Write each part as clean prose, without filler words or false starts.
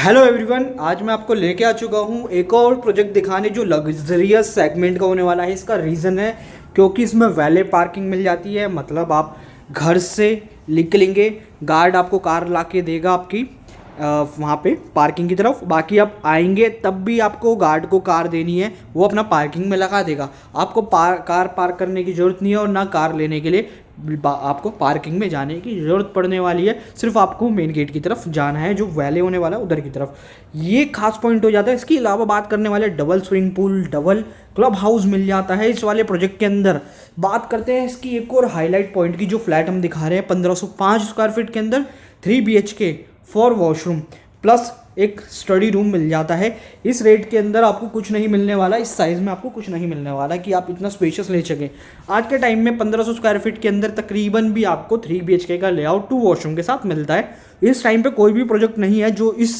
Hello everyone, आज मैं आपको लेके आ चुका हूँ एक और प्रोजेक्ट दिखाने जो लग्जरियस सेगमेंट का होने वाला है। इसका रीज़न है क्योंकि इसमें वैले पार्किंग मिल जाती है। मतलब आप घर से निकलेंगे, गार्ड आपको कार ला के देगा आपकी वहाँ पे पार्किंग की तरफ। बाकी आप आएंगे तब भी आपको गार्ड को कार देनी है, वो अपना पार्किंग में लगा देगा। आपको कार पार्क करने की ज़रूरत नहीं है और ना कार लेने के लिए आपको पार्किंग में जाने की ज़रूरत पड़ने वाली है। सिर्फ आपको मेन गेट की तरफ जाना है, जो वैले होने वाला है उधर की तरफ। ये खास पॉइंट हो जाता है। इसके अलावा बात करने वाले double swimming pool, double club house मिल जाता है इस वाले प्रोजेक्ट के अंदर। बात करते हैं इसकी एक और हाईलाइट पॉइंट की, जो फ्लैट हम दिखा रहे हैं 1505 स्क्वायर फीट के अंदर 3 BHK 4 वॉशरूम प्लस एक स्टडी रूम मिल जाता है। इस रेट के अंदर आपको कुछ नहीं मिलने वाला, इस साइज़ में आपको कुछ नहीं मिलने वाला कि आप इतना स्पेशियस ले सकें। आज के टाइम में 1500 स्क्वायर फीट के अंदर तकरीबन भी आपको 3 BHK का लेआउट 2 वॉशरूम के साथ मिलता है। इस टाइम पे कोई भी प्रोजेक्ट नहीं है जो इस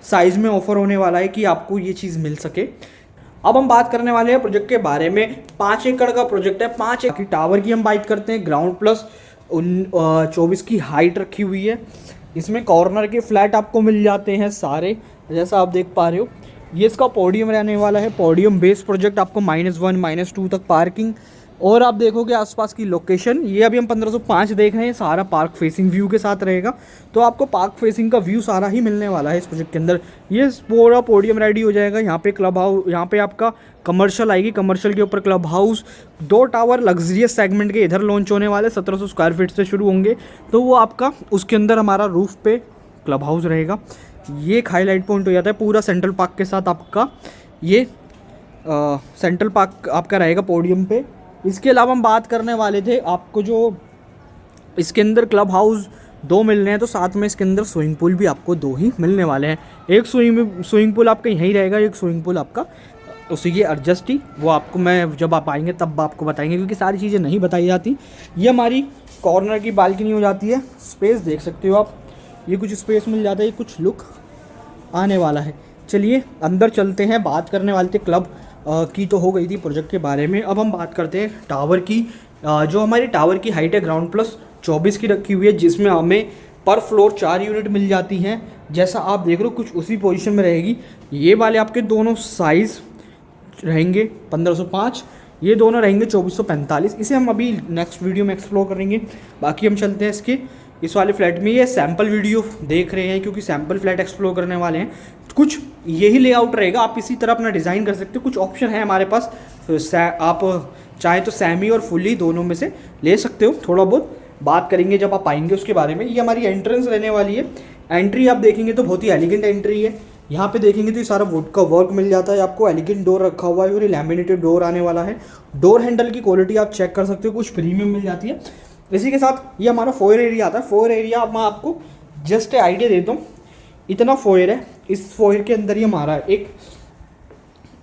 साइज़ में ऑफर होने वाला है कि आपको ये चीज़ मिल सके। अब हम बात करने वाले हैं प्रोजेक्ट के बारे में। 5 एकड़ का प्रोजेक्ट है। 5 एकड़ की टावर की हम बात करते हैं। ग्राउंड प्लस 24 की हाइट रखी हुई है। इसमें कॉर्नर के फ्लैट आपको मिल जाते हैं सारे, जैसा आप देख पा रहे हो। ये इसका पोडियम रहने वाला है। पोडियम बेस प्रोजेक्ट आपको -1 -2 तक पार्किंग। और आप देखोगे आसपास की लोकेशन, ये अभी हम 1505 देख रहे हैं, सारा पार्क फेसिंग व्यू के साथ रहेगा। तो आपको पार्क फेसिंग का व्यू सारा ही मिलने वाला है इस प्रोजेक्ट के अंदर। ये पूरा पोडियम रेडी हो जाएगा। यहाँ पे क्लब हाउस, यहाँ पे आपका कमर्शियल आएगी, कमर्शियल के ऊपर club house. 2 tower luxurious segment के इधर लॉन्च होने वाले 1700 स्क्वायर फीट से शुरू होंगे। तो वो आपका उसके अंदर हमारा रूफ पे क्लब हाउस रहेगा। ये एक हाईलाइट पॉइंट हो जाता है पूरा सेंट्रल पार्क के साथ। आपका ये सेंट्रल पार्क आपका रहेगा पोडियम पे। इसके अलावा हम बात करने वाले थे आपको, जो इसके अंदर क्लब हाउस 2 मिल रहे हैं, तो साथ में इसके अंदर स्विमिंग पूल भी आपको 2 ही मिलने वाले हैं। एक स्विमिंग पूल आपका यहीं रहेगा, एक स्विमिंग पूल आपका उसी की एडजस्ट ही, वो आपको मैं जब आप आएंगे तब आपको बताएंगे, क्योंकि सारी चीज़ें नहीं बताई जाती। ये हमारी कॉर्नर की बालकनी हो जाती है। स्पेस देख सकते हो आप, ये कुछ स्पेस मिल जाता है, ये कुछ लुक आने वाला है। चलिए अंदर चलते हैं। बात करने वाले थे क्लब की तो हो गई थी प्रोजेक्ट के बारे में। अब हम बात करते हैं टावर की। जो हमारी टावर की हाइट है ग्राउंड प्लस 24 की रखी हुई है, जिसमें हमें पर फ्लोर 4 यूनिट मिल जाती हैं। जैसा आप देख रहे हो कुछ उसी पोजीशन में रहेगी। ये वाले आपके दोनों साइज़ रहेंगे 1505, ये दोनों रहेंगे 2445। इसे हम अभी नेक्स्ट वीडियो में एक्सप्लोर करेंगे। बाकी हम चलते हैं इसके इस वाले फ्लैट में। ये सैम्पल वीडियो देख रहे हैं क्योंकि सैम्पल फ्लैट एक्सप्लोर करने वाले हैं। कुछ यही लेआउट रहेगा, आप इसी तरह अपना डिज़ाइन कर सकते हो। कुछ ऑप्शन है हमारे पास, आप चाहे तो सेमी और फुल्ली दोनों में से ले सकते हो। थोड़ा बहुत बात करेंगे जब आप आएंगे उसके बारे में। ये हमारी एंट्रेंस रहने वाली है। एंट्री आप देखेंगे तो बहुत ही एलिगेंट एंट्री है। यहाँ पे देखेंगे तो ये सारा वुड का वर्क मिल जाता है आपको। एलिगेंट डोर रखा हुआ है और ये लैमिनेटेड डोर आने वाला है। डोर हैंडल की क्वालिटी आप चेक कर सकते हो, कुछ प्रीमियम मिल जाती है। इसी के साथ ये हमारा फोयर एरिया आता है। फोयर एरिया मैं आपको जस्ट आइडिया देता हूँ, इतना फोयर है। इस फोयर के अंदर ही हमारा एक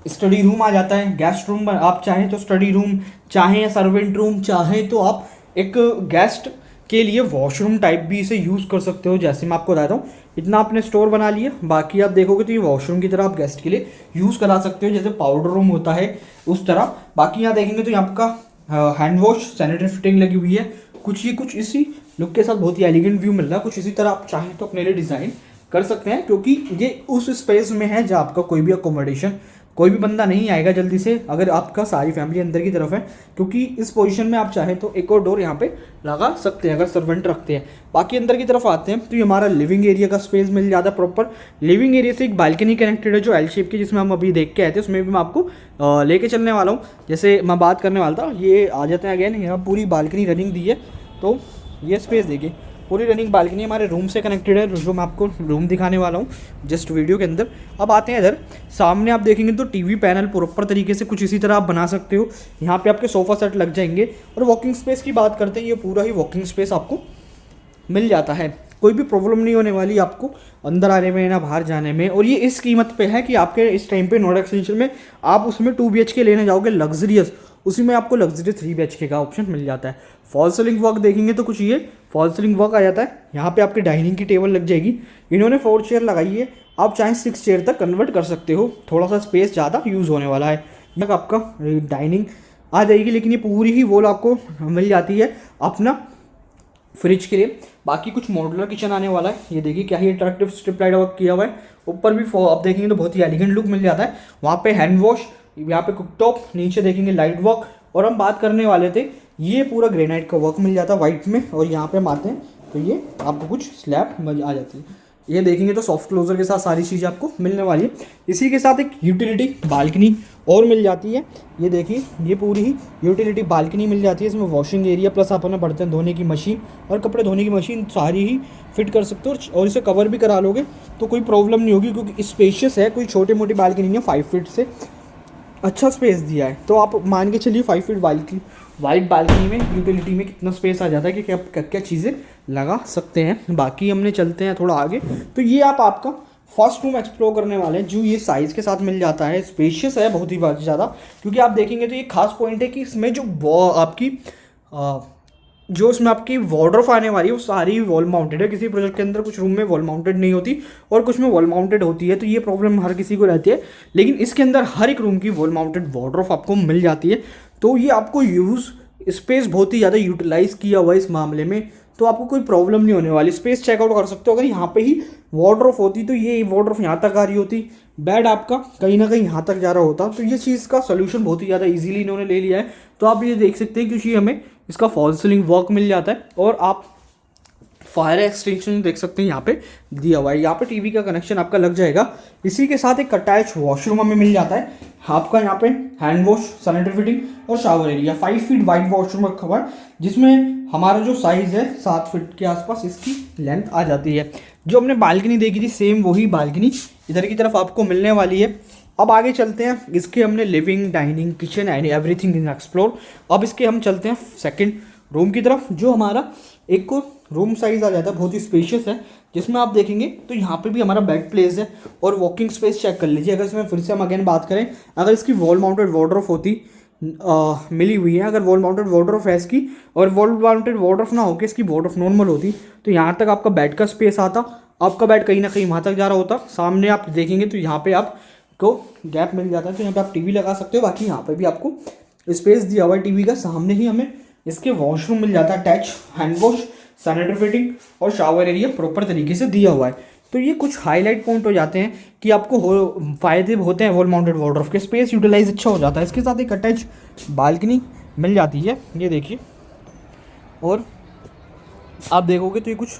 स्टडी रूम आ जाता है, गेस्ट रूम। आप चाहें तो स्टडी रूम, चाहें सर्वेंट रूम, चाहें तो आप एक गेस्ट के लिए वॉशरूम टाइप भी इसे यूज़ कर सकते हो। जैसे मैं आपको बताता हूँ, इतना आपने स्टोर बना लिया। बाकी आप देखोगे तो ये वॉशरूम की तरह आप गेस्ट के लिए यूज़ करा सकते हो, जैसे पाउडर रूम होता है उस तरह। बाकी यहाँ देखेंगे तो यहाँ आपका हैंड वॉश, सैनिटरी फिटिंग लगी हुई है। कुछ इसी लुक के साथ बहुत ही एलिगेंट व्यू मिल रहा है। कुछ इसी तरह आप चाहें तो अपने लिए डिज़ाइन कर सकते हैं, क्योंकि ये उस स्पेस में है जहाँ आपका कोई भी अकोमोडेशन, कोई भी बंदा नहीं आएगा जल्दी से अगर आपका सारी फैमिली अंदर की तरफ है। क्योंकि इस पोजीशन में आप चाहें तो एक और डोर यहाँ पे लगा सकते हैं अगर सर्वेंट रखते हैं। बाकी अंदर की तरफ आते हैं तो ये हमारा लिविंग एरिया का स्पेस मिल जाता है प्रॉपर। लिविंग एरिया से एक बालकनी कनेक्टेड है जो एल शेप की, जिसमें हम अभी देख के आए थे। उसमें भी मैं आपको लेके चलने वाला हूँ। जैसे मैं बात करने वाला था, ये आ जाते हैं अगेन। यहाँ पूरी बालकनी रनिंग दी है, तो ये स्पेस देखिए, पूरी रनिंग बालकनी हमारे रूम से कनेक्टेड है, जो मैं आपको रूम दिखाने वाला हूँ जस्ट वीडियो के अंदर। अब आते हैं इधर सामने, आप देखेंगे तो टीवी पैनल प्रॉपर तरीके से कुछ इसी तरह आप बना सकते हो। यहाँ पे आपके सोफ़ा सेट लग जाएंगे। और वॉकिंग स्पेस की बात करते हैं, ये पूरा ही वॉकिंग स्पेस आपको मिल जाता है। कोई भी प्रॉब्लम नहीं होने वाली आपको अंदर आने में ना बाहर जाने में। और ये इस कीमत पे है कि आपके इस टाइम पे नोएडा एक्सटेंशन में आप उसमें 2 BHK लेने जाओगे लग्जरियस, उसी में आपको लग्जरियस 3 BHK का ऑप्शन मिल जाता है। फॉल सीलिंग वर्क देखेंगे तो कुछ ये फॉल सीलिंग वर्क आ जाता है। यहाँ पे आपकी डाइनिंग की टेबल लग जाएगी। इन्होंने 4 चेयर लगाई है, आप चाहे 6 चेयर तक कन्वर्ट कर सकते हो। थोड़ा सा स्पेस ज़्यादा यूज़ होने वाला है। यहाँ आपका डाइनिंग आ जाएगी, लेकिन ये पूरी ही वॉल आपको मिल जाती है अपना फ्रिज के लिए। बाकी कुछ मॉड्यूलर किचन आने वाला है। ये देखिए क्या ही अट्रैक्टिव स्ट्रिप लाइट वर्क किया हुआ है। ऊपर भी आप देखेंगे तो बहुत ही एलिगेंट लुक मिल जाता है। वहाँ पे हैंड वॉश, यहाँ पे कुकटॉप, नीचे देखेंगे लाइट वर्क। और हम बात करने वाले थे, ये पूरा ग्रेनाइट का वर्क मिल जाता है वाइट में। और यहाँ पे हम आते हैं तो ये आपको कुछ स्लैब आ जाती है। ये देखेंगे तो सॉफ्ट क्लोजर के साथ सारी चीज़ें आपको मिलने वाली है। इसी के साथ एक यूटिलिटी बालकनी और मिल जाती है। ये देखिए ये पूरी ही यूटिलिटी बालकनी मिल जाती है। इसमें वॉशिंग एरिया प्लस आप अपना बर्तन धोने की मशीन और कपड़े धोने की मशीन सारी ही फिट कर सकते हो। और इसे कवर भी करा लोगे तो कोई प्रॉब्लम नहीं होगी, क्योंकि स्पेशियस है, कोई छोटी मोटी बालकनी नहीं है। 5 फीट से अच्छा स्पेस दिया है। तो आप मान के चलिए 5 फीट वाइड बालकनी में यूटिलिटी में कितना स्पेस आ जाता है कि आप क्या चीज़ें लगा सकते हैं। बाकी हमने चलते हैं थोड़ा आगे। तो ये आपका फर्स्ट रूम एक्सप्लोर करने वाले हैं, जो ये साइज़ के साथ मिल जाता है। स्पेशियस है बहुत ही ज़्यादा, क्योंकि आप देखेंगे तो ये खास पॉइंट है कि इसमें जो इसमें आपकी वार्डरोब आने वाली है वो सारी वॉल माउंटेड है। किसी प्रोजेक्ट के अंदर कुछ रूम में वॉल माउंटेड नहीं होती और कुछ में वॉल माउंटेड होती है, तो ये प्रॉब्लम हर किसी को रहती है। लेकिन इसके अंदर हर एक रूम की वॉल माउंटेड वार्डरोब आपको मिल जाती है। तो ये आपको स्पेस बहुत ही ज़्यादा यूटिलाइज़ किया हुआ है इस मामले में। तो आपको कोई प्रॉब्लम नहीं होने वाली, स्पेस चेकआउट कर सकते हो। अगर यहाँ पे ही वार्डरोब होती तो ये वार्डरोब यहाँ तक आ रही होती, बेड आपका कहीं ना कहीं यहाँ तक जा रहा होता। तो ये चीज़ का सोल्यूशन बहुत ही ज़्यादा इजीली इन्होंने ले लिया है। तो आप ये देख सकते हैं, क्योंकि हमें इसका फॉल सीलिंग वर्क मिल जाता है। और आप फायर एक्सटेंशन देख सकते हैं यहाँ पे दिया हुआ है। यहाँ पे टीवी का कनेक्शन आपका लग जाएगा। इसी के साथ एक अटैच वॉशरूम हमें मिल जाता है आपका। यहाँ पे हैंड वॉश, सैनिटरी फिटिंग और shower area. 5 feet wide washroom रखा हुआ है, जिसमें हमारा जो साइज़ है 7 फीट के आसपास इसकी लेंथ आ जाती है। जो हमने बालकनी देखी थी सेम वही बालकनी इधर की तरफ आपको मिलने वाली है। अब आगे चलते हैं। इसके हमने living, dining, kitchen and everything in explore. अब इसके हम चलते हैं सेकंड रूम की तरफ, जो हमारा एक रूम साइज़ आ जाता है, बहुत ही स्पेशियस है। जिसमें आप देखेंगे तो यहाँ पे भी हमारा बेड प्लेस है और वॉकिंग स्पेस चेक कर लीजिए। अगर इसमें फिर से हम अगेन बात करें, अगर इसकी वॉल माउंटेड वार्डरोब होती मिली हुई है, अगर वॉल माउंटेड वार्डरोब है इसकी, और वॉल माउंटेड वार्डरोब ना होकर इसकी वार्डरोब नॉर्मल होती, तो यहाँ तक आपका बेड का स्पेस आता। आपका बेड कहीं ना कहीं वहाँ तक जा रहा होता। सामने आप देखेंगे तो यहाँ पे आपको गैप मिल जाता है, तो यहाँ पे आप टीवी लगा सकते हो। बाकी यहाँ पे भी आपको स्पेस दिया हुआ है टीवी का। सामने ही हमें इसके वॉशरूम मिल जाता है, attach hand wash, sanitary fitting और शावर एरिया प्रॉपर तरीके से दिया हुआ है। तो ये कुछ हाईलाइट पॉइंट हो जाते हैं कि आपको फ़ायदे होते हैं वॉल माउंटेड वार्डरोब के। स्पेस यूटिलाइज अच्छा हो जाता है। इसके साथ एक अटैच बालकनी मिल जाती है, ये देखिए। और आप देखोगे तो ये कुछ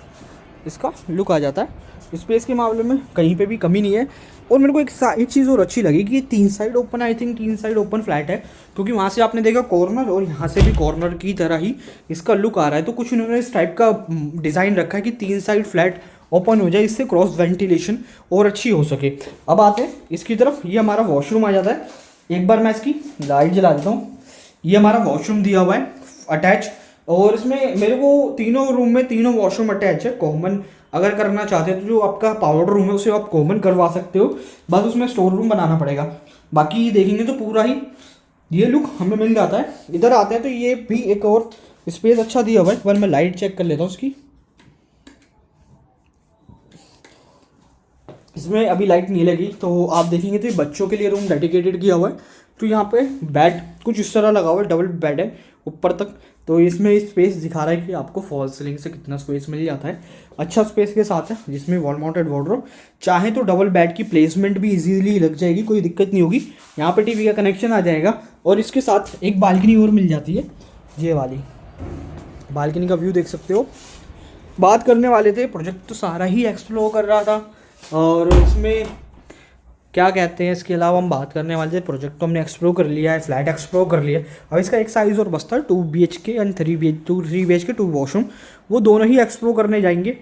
इसका लुक आ जाता है। स्पेस के मामले में कहीं पे भी कमी नहीं है। और मेरे को एक चीज़ और अच्छी लगी कि ये 3 side open, I think 3 side open flat है, क्योंकि वहाँ से आपने देखा कॉर्नर और यहाँ से भी कॉर्नर की तरह ही इसका लुक आ रहा है। तो कुछ इन्होंने इस टाइप का डिज़ाइन रखा है कि 3 साइड फ्लैट ओपन हो जाए, इससे क्रॉस वेंटिलेशन और अच्छी हो सके। अब आते हैं इसकी तरफ। ये हमारा वॉशरूम आ जाता है। एक बार मैं इसकी लाइट जला देता हूँ। ये हमारा वॉशरूम दिया हुआ है अटैच, और इसमें मेरे को तीनों रूम में तीनों वॉशरूम अटैच है। कॉमन अगर करना चाहते हो तो जो आपका पाउडर रूम है उसे आप कॉमन करवा सकते हो, बस उसमें स्टोर रूम बनाना पड़ेगा। बाकी देखेंगे तो पूरा ही ये लुक हमें मिल जाता है। इधर आते हैं तो ये भी एक और स्पेस अच्छा दिया हुआ है। पर मैं लाइट चेक कर लेता हूँ उसकी। इसमें अभी लाइट नहीं लगी, तो आप देखेंगे तो ये बच्चों के लिए रूम डेडिकेटेड किया हुआ है। तो यहाँ पे बेड कुछ इस तरह लगा हुआ है, डबल बेड है ऊपर तक। तो इसमें स्पेस दिखा रहा है कि आपको फॉल सीलिंग से कितना स्पेस मिल जाता है। अच्छा स्पेस के साथ है, जिसमें वॉल माउंटेड वार्डरोब। चाहे तो डबल बेड की प्लेसमेंट भी इजीली लग जाएगी, कोई दिक्कत नहीं होगी। यहाँ पे टीवी का कनेक्शन आ जाएगा। और इसके साथ एक बालकनी और मिल जाती है, ये वाली बालकनी का व्यू देख सकते हो। बात करने वाले थे, प्रोजेक्ट तो सारा ही एक्सप्लोर कर रहा था, और इसमें क्या कहते हैं, इसके अलावा हम बात करने वाले थे। प्रोजेक्ट तो हमने एक्सप्लोर कर लिया है, फ्लैट एक्सप्लोर कर लिया है। अब इसका एक साइज़ और बचता है 2 BHK एंड 3 BHK 2 वॉशरूम, वो दोनों ही एक्सप्लोर करने जाएंगे।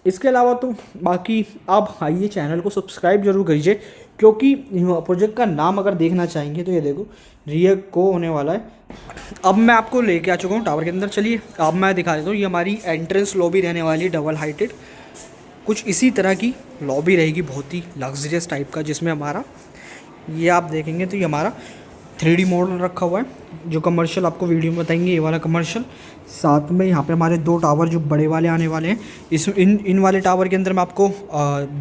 इसके अलावा तो बाकी आप आइए, चैनल को सब्सक्राइब जरूर करिए, क्योंकि प्रोजेक्ट का नाम अगर देखना चाहेंगे तो ये देखो रियक को होने वाला है। अब मैं आपको लेके आ चुका हूँ टावर के अंदर। चलिए अब मैं दिखा देता हूँ। ये हमारी एंट्रेंस लॉबी रहने वाली है, डबल हाइटेड। कुछ इसी तरह की लॉबी रहेगी, बहुत ही लग्जरियस टाइप का, जिसमें हमारा ये आप देखेंगे तो ये हमारा 3D मॉडल रखा हुआ है। जो कमर्शियल आपको वीडियो में बताएंगे, ये वाला कमर्शियल। साथ में यहाँ पे हमारे 2 टावर जो बड़े वाले आने वाले हैं। इन वाले टावर के अंदर मैं आपको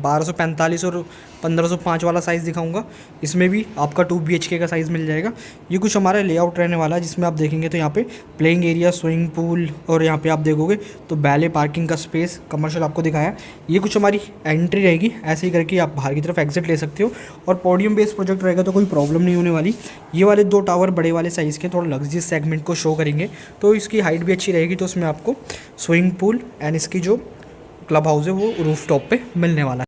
1245 और 1505 वाला साइज़ दिखाऊंगा। इसमें भी आपका 2 BHK का साइज़ मिल जाएगा। ये कुछ हमारा लेआउट रहने वाला है, जिसमें आप देखेंगे तो यहाँ पे प्लेइंग एरिया, स्विमिंग पूल, और यहाँ पे आप देखोगे तो बैले पार्किंग का स्पेस कमर्शियल आपको दिखाया। ये कुछ हमारी एंट्री रहेगी, ऐसे ही करके आप बाहर की तरफ एग्जिट ले सकते हो। और पोडियम बेस्ड प्रोजेक्ट रहेगा तो कोई प्रॉब्लम नहीं होने वाली। ये वाले 2 टावर बड़े वाले साइज़ के थोड़ा लग्जरियस सेगमेंट को शो करेंगे, तो इसकी हाइट भी अच्छी रहेगी। तो उसमें आपको स्विमिंग पूल एंड इसकी जो क्लब हाउस है वो रूफ टॉप पे मिलने वाला है।